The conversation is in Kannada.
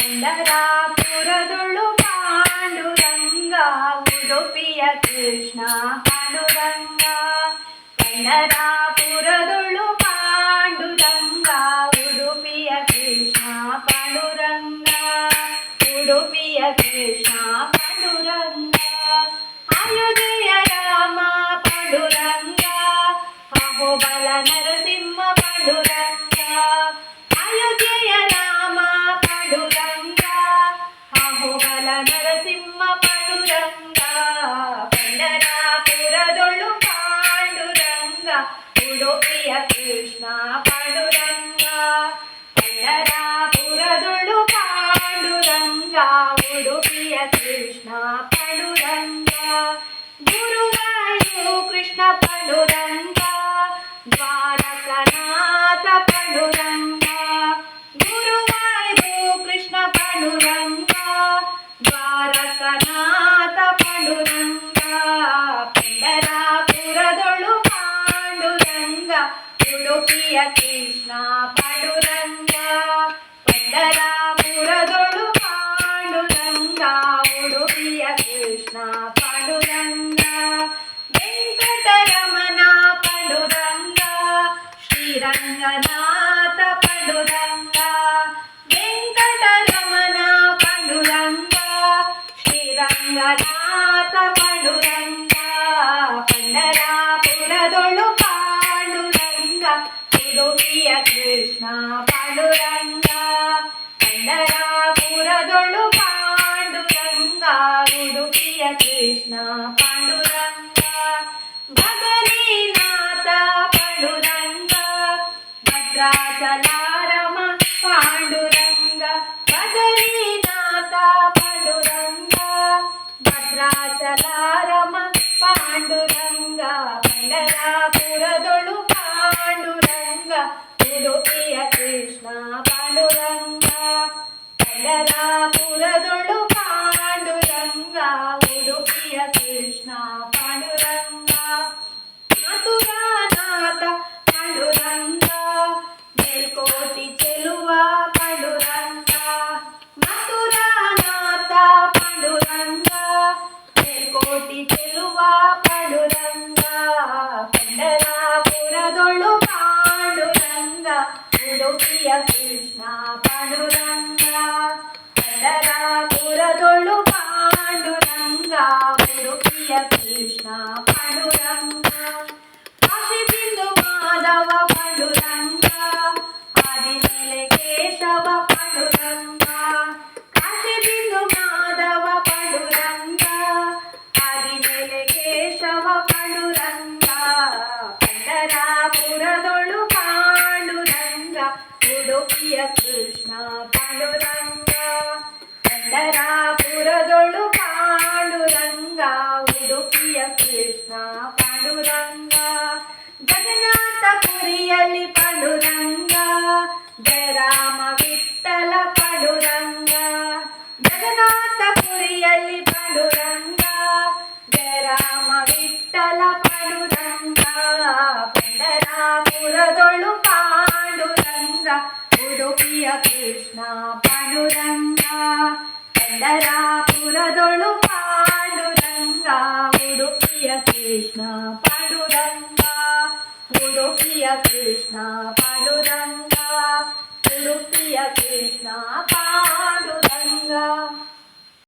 ಪಂಡರಾಪುರದೊಳು ಪಾಂಡುರಂಗ ಉಡುಪಿಯ ಕೃಷ್ಣ ಪಾಂಡುರಂಗ. ಪಂಡರಾಪುರದೊಳು ಪಾಂಡುರಂಗ ಉಡುಪಿಯ ಕೃಷ್ಣ ಪಾಂಡುರಂಗ. ಉಡುಪಿಯ ಕೃಷ್ಣ ಪಾಂಡುರಂಗ. ಅಯೋಧ್ಯೆಯ ರಾಮ ಪಾಂಡುರಂಗ. ಅಹೋಬಲ ನರಸಿಂಹ ಪಾಂಡುರಂಗ. ಅಯೋಧ್ಯೆಯ ರಾಮ ಪಾಂಡುರಂಗ. ಅಹೋಬಲ ನರಸಿಂಹ ಪಾಂಡುರಂಗ. ಪಂಡರಾಪುರದೊಳು ಪಾಂಡುರಂಗ ಉಡುಪಿಯ ಕೃಷ್ಣ ಪಾಂಡುರಂಗ. ಪಂಡರಾಪುರದೊಳು ಪಾಂಡುರಂಗ ಉಡುಪಿಯ ಕೃಷ್ಣ ಪಾಂಡುರಂಗ. ಗುರುವಾಯು ಕೃಷ್ಣ ಪಾಂಡುರಂಗ. ದ್ವಾರಕನಾಥ ಪಾಂಡುರಂಗ. ಗುರುವಾಯು ಕೃಷ್ಣ ಪಾಂಡುರಂಗ. ದ್ವಾರಕನಾಥ ಪಾಂಡುರಂಗ. ಪಂಡರಾಪುರದೊಳು ಪಾಂಡುರಂಗ ಉಡುಪಿಯ ಕೃಷ್ಣ ಪಾಂಡುರಂಗ. ಪಂಡರಾಪುರದೊಳು ಪಾಂಡುರಂಗ ಉಡುಪಿಯ ಕೃಷ್ಣ ಪಾಂಡುರಂಗ. ವೆಂಕಟರಮಣ ಪಾಂಡುರಂಗ. ಶ್ರೀರಂಗನಾಥ ಪಾಂಡುರಂಗ. ವೆಂಕಟರಮಣ ಪಾಂಡುರಂಗ. ಶ್ರೀರಂಗನಾಥ ಪಾಂಡುರಂಗ. ಪಂಡರಾಪುರದೊಳು ಪಾಂಡುರಂಗ ಉಡುಪಿಯ ಕೃಷ್ಣ ಪಾಂಡುರಂಗ. ಪಂಡರಾಪುರದೊಳು ಪಾಂಡುರಂಗ ಉಡುಪಿಯ ಕೃಷ್ಣ ಪಾಂಡುರಂಗ. ಬದರೀನಾಥ ಪಾಂಡುರಂಗ. ಭದ್ರಾಚಲಾರಮ ಪಾಂಡುರಂಗ. ಬದರೀನಾಥ ಪಾಂಡುರಂಗ. ಭದ್ರಾಚಲಾರಮ ಪಾಂಡುರಂಗ. ಪಂಡರಾಪುರದೊಳು ಪಾಂಡುರಂಗ ಉಡುಪಿಯ ಕೃಷ್ಣ ಪಾಂಡುರಂಗ. ಪಂಡರಾಪುರದೊಳು ಪಾಂಡುರಂಗ ಉಡುಪಿಯ ಕೃಷ್ಣ ಪಾಂಡುರಂಗ. ಮಥುರಾನಾಥ ಪಾಂಡುರಂಗ. ಮೇಲ್ಕೋಟಿ ಚೆಲುವ ಪಾಂಡುರಂಗ. ಮಥುರಾನಾಥ ಪಾಂಡುರಂಗ. ಮೇಲ್ಕೋಟಿ ಚೆಲುವ ಪಾಂಡುರಂಗ. ಪಂಡರಾಪುರದೊಳು ಪಾಂಡುರಂಗ ಉಡುಪಿಯ ಕೃಷ್ಣ ಪಾಂಡುರಂಗ. ಪಂಡರಾಪುರದೊಳು ಪಾಂಡುರಂಗ ಉಡುಪಿಯ ಕೃಷ್ಣ ಪಾಂಡುರಂಗ. ಕಾಶಿಬಿಂದು ಮಾಧವ ಪಾಂಡುರಂಗ. ಆದಿಮೂಲೆ ಕೇಶವ ಪಾಂಡುರಂಗ. ಕಾಶಿಬಿಂದು ಮಾಧವ ಪಾಂಡುರಂಗ. ಆದಿಮೂಲೆ ಕೇಶವ ಪಾಂಡುರಂಗ. ಪಂಡರಾಪುರದೊಳು ಪಾಂಡುರಂಗ ಉಡುಪಿಯ ಕೃಷ್ಣ ಪಾಂಡುರಂಗ. ಪಂಡರಾಪುರದೊಳು ಪಾಂಡುರಂಗ ಉಡುಪಿಯ ಕೃಷ್ಣ ಪಾಂಡುರಂಗ. ಜಗನ್ನಾಥ ಪುರಿಯಲ್ಲಿ ಪಾಂಡುರಂಗ. ಜಯರಾಮ ವಿಠಲ ಪಾಂಡುರಂಗ. ಜಗನ್ನಾಥ ಪುರಿಯಲ್ಲಿ ಪಾಂಡುರಂಗ. ಜಯರಾಮ ವಿಠಲ ಪಾಂಡುರಂಗ. ಪಂಡರಾಪುರದೊಳು ಪಾಂಡುರಂಗ ಉಡುಪಿಯ ಕೃಷ್ಣ ಪಾಂಡುರಂಗ. ಪಂಡರಾಪುರದೊಳು ಪಾಂಡುರಂಗ ಉಡುಪಿಯ ಕೃಷ್ಣ ಪಾಂಡುರಂಗ. ಉಡುಪಿಯ ಕೃಷ್ಣ ಪಾಂಡುರಂಗ. ಉಡುಪಿಯ ಕೃಷ್ಣ